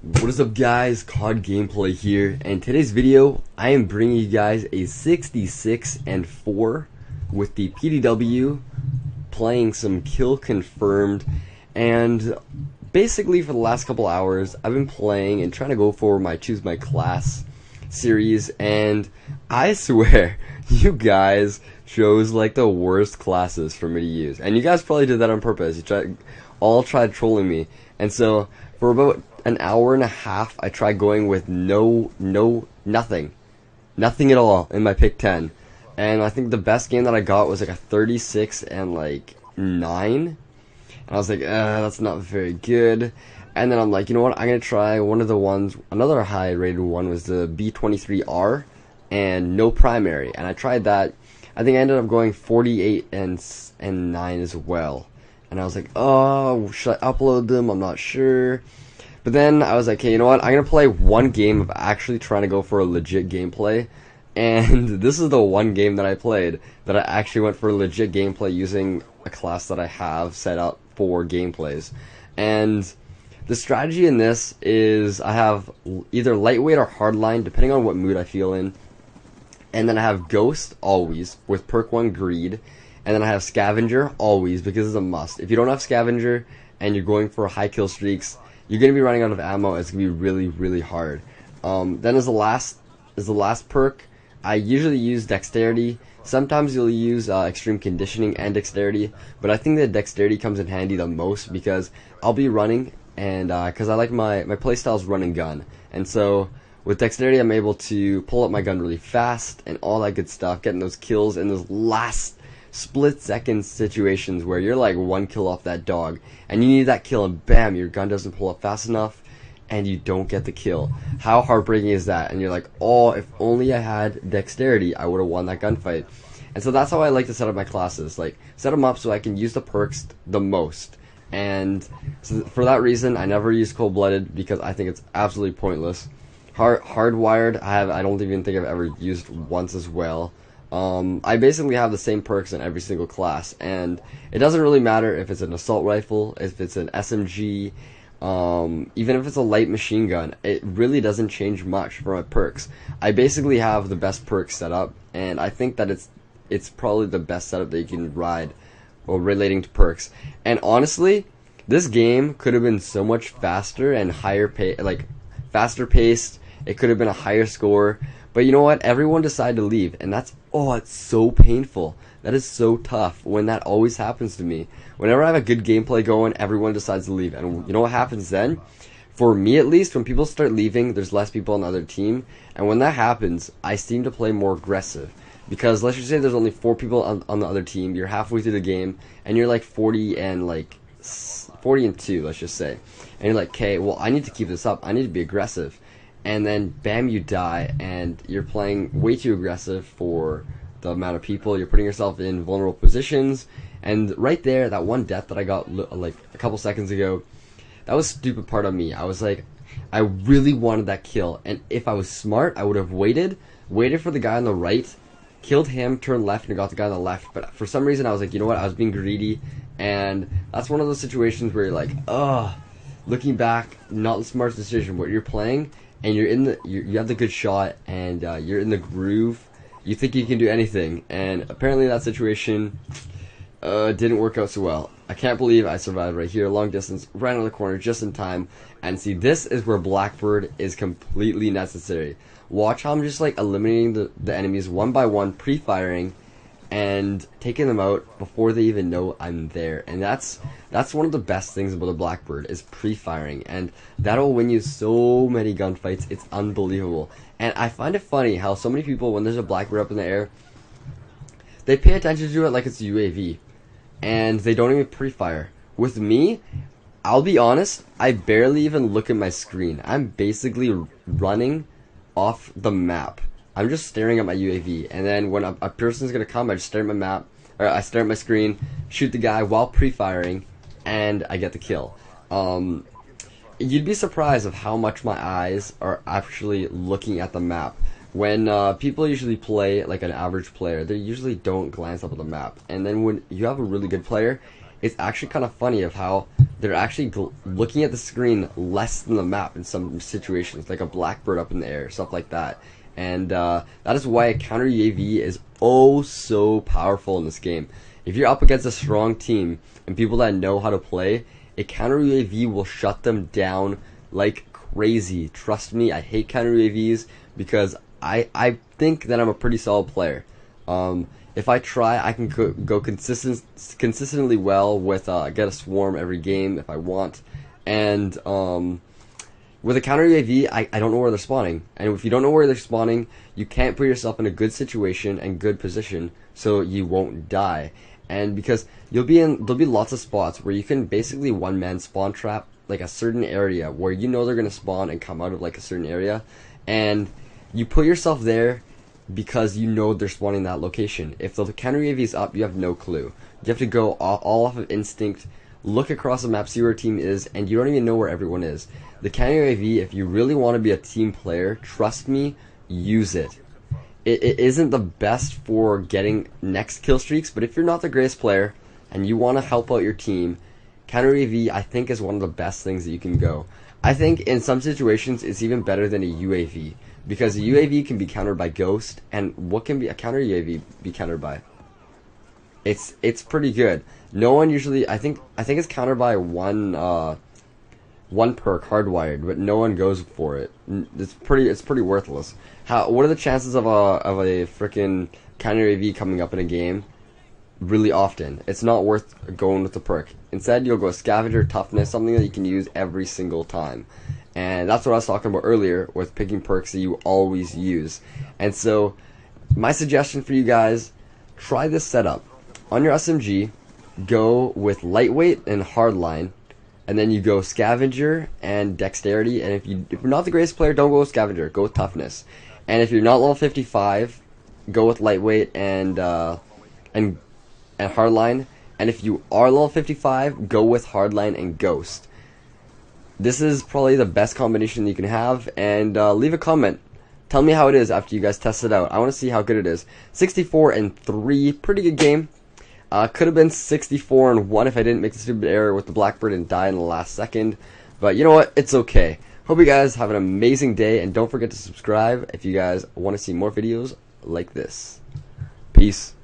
What is up, guys? COD gameplay here, and today's video I am bringing you guys a 66-4 with the PDW, playing some kill confirmed. And basically for the last couple hours I've been playing and trying to go for my choose my class series, and I swear you guys chose like the worst classes for me to use, and you guys probably did that on purpose. You all tried trolling me, and so for about an hour and a half I tried going with nothing at all in my pick 10, and I think the best game that I got was like a 36 and like 9, and I was like, that's not very good. And then I'm like, you know what, I'm gonna try one of the ones, another high rated one was the B23R and no primary, and I tried that. I think I ended up going 48 and 9 as well, and I was like, oh, should I upload them? I'm not sure. But then I was like, hey, you know what, I'm gonna play one game of actually trying to go for a legit gameplay, and this is the one game that I played that I actually went for a legit gameplay using a class that I have set up for gameplays. And the strategy in this is I have either lightweight or hardline depending on what mood I feel in, and then I have Ghost always with Perk 1 Greed, and then I have Scavenger always because it's a must. If you don't have Scavenger and you're going for high kill streaks, you're going to be running out of ammo. It's going to be really, really hard. Then as the last perk, I usually use Dexterity. Sometimes you'll use Extreme Conditioning and Dexterity, but I think that Dexterity comes in handy the most because I'll be running, and because I like my playstyle is run and gun, and so with Dexterity I'm able to pull up my gun really fast and all that good stuff, getting those kills in those last split-second situations where you're like one kill off that dog and you need that kill, and bam, your gun doesn't pull up fast enough and you don't get the kill. How heartbreaking is that? And you're like, oh, if only I had Dexterity, I would have won that gunfight. And so that's how I like to set up my classes, like set them up so I can use the perks the most. And so for that reason I never use Cold-Blooded because I think it's absolutely pointless. Hardwired I don't even think I've ever used once as well. I basically have the same perks in every single class, and it doesn't really matter if it's an assault rifle, if it's an SMG, even if it's a light machine gun. It really doesn't change much for my perks. I basically have the best perks set up, and I think that it's probably the best setup that you can ride while relating to perks. And honestly, this game could have been so much faster and faster paced. It could have been a higher score, but you know what? Everyone decided to leave, and it's so painful. That is so tough when that always happens to me. Whenever I have a good gameplay going, everyone decides to leave, and you know what happens then? For me at least, when people start leaving, there's less people on the other team, and when that happens, I seem to play more aggressive. Because let's just say there's only 4 people on the other team, you're halfway through the game, and you're like 40 and 2, let's just say. And you're like, okay, well, I need to keep this up, I need to be aggressive. And then bam, you die, and you're playing way too aggressive for the amount of people. You're putting yourself in vulnerable positions, and right there, that one death that I got like a couple seconds ago, that was a stupid part of me. I was like, I really wanted that kill, and if I was smart, I would have waited for the guy on the right, killed him, turned left, and got the guy on the left. But for some reason I was like, you know what, I was being greedy, and that's one of those situations where you're like, ugh, looking back, not the smartest decision. But you're playing and you have the good shot, and you're in the groove, you think you can do anything, and apparently that situation didn't work out so well. I can't believe I survived right here, long distance, right on the corner, just in time. And see, this is where Blackbird is completely necessary. Watch how I'm just like eliminating the enemies one by one, pre-firing, and taking them out before they even know I'm there. And that's one of the best things about the Blackbird, is pre-firing, and that'll win you so many gunfights. It's unbelievable. And I find it funny how so many people, when there's a Blackbird up in the air, they pay attention to it like it's a UAV, and they don't even pre-fire. With me, I'll be honest, I barely even look at my screen. I'm basically running off the map. I'm just staring at my UAV, and then when a person's gonna come, I just stare at my map, or I stare at my screen, shoot the guy while pre-firing, and I get the kill. You'd be surprised of how much my eyes are actually looking at the map. When people usually play like an average player, they usually don't glance up at the map, and then when you have a really good player, it's actually kind of funny of how they're actually looking at the screen less than the map in some situations, like a blackbird up in the air, stuff like that. And that is why a counter UAV is oh so powerful in this game. If you're up against a strong team and people that know how to play, a counter UAV will shut them down like crazy. Trust me, I hate counter UAVs because I think that I'm a pretty solid player. If I try, I can go consistently well with get a swarm every game if I want, and with a counter UAV, I don't know where they're spawning, and if you don't know where they're spawning, you can't put yourself in a good situation and good position so you won't die. And because there'll be lots of spots where you can basically one-man spawn trap like a certain area where you know they're gonna spawn and come out of like a certain area, and you put yourself there because you know they're spawning that location. If the counter UAV is up, you have no clue. You have to go all off of instinct, look across the map, see where a team is, and you don't even know where everyone is. The counter UAV, if you really want to be a team player, trust me, use it. It isn't the best for getting next kill streaks, but if you're not the greatest player and you want to help out your team, counter UAV I think is one of the best things that you can go. I think in some situations it's even better than a UAV, because a UAV can be countered by Ghost, and what can be a counter UAV be countered by? It's pretty good. No one usually, I think it's countered by one perk, hardwired, but no one goes for it. It's pretty worthless. What are the chances of a freaking counter UAV coming up in a game? Really often. It's not worth going with the perk. Instead, you'll go scavenger, toughness, something that you can use every single time. And that's what I was talking about earlier with picking perks that you always use. And so, my suggestion for you guys, try this setup. On your SMG, go with lightweight and hardline, and then you go scavenger and dexterity. And if you're not the greatest player, don't go with scavenger. Go with toughness. And if you're not level 55, go with lightweight and hardline. And if you are level 55, go with hardline and ghost. This is probably the best combination you can have, and leave a comment. Tell me how it is after you guys test it out. I want to see how good it is. 64-3, pretty good game. Could have been 64-1 if I didn't make the stupid error with the Blackbird and die in the last second. But you know what? It's okay. Hope you guys have an amazing day, and don't forget to subscribe if you guys want to see more videos like this. Peace.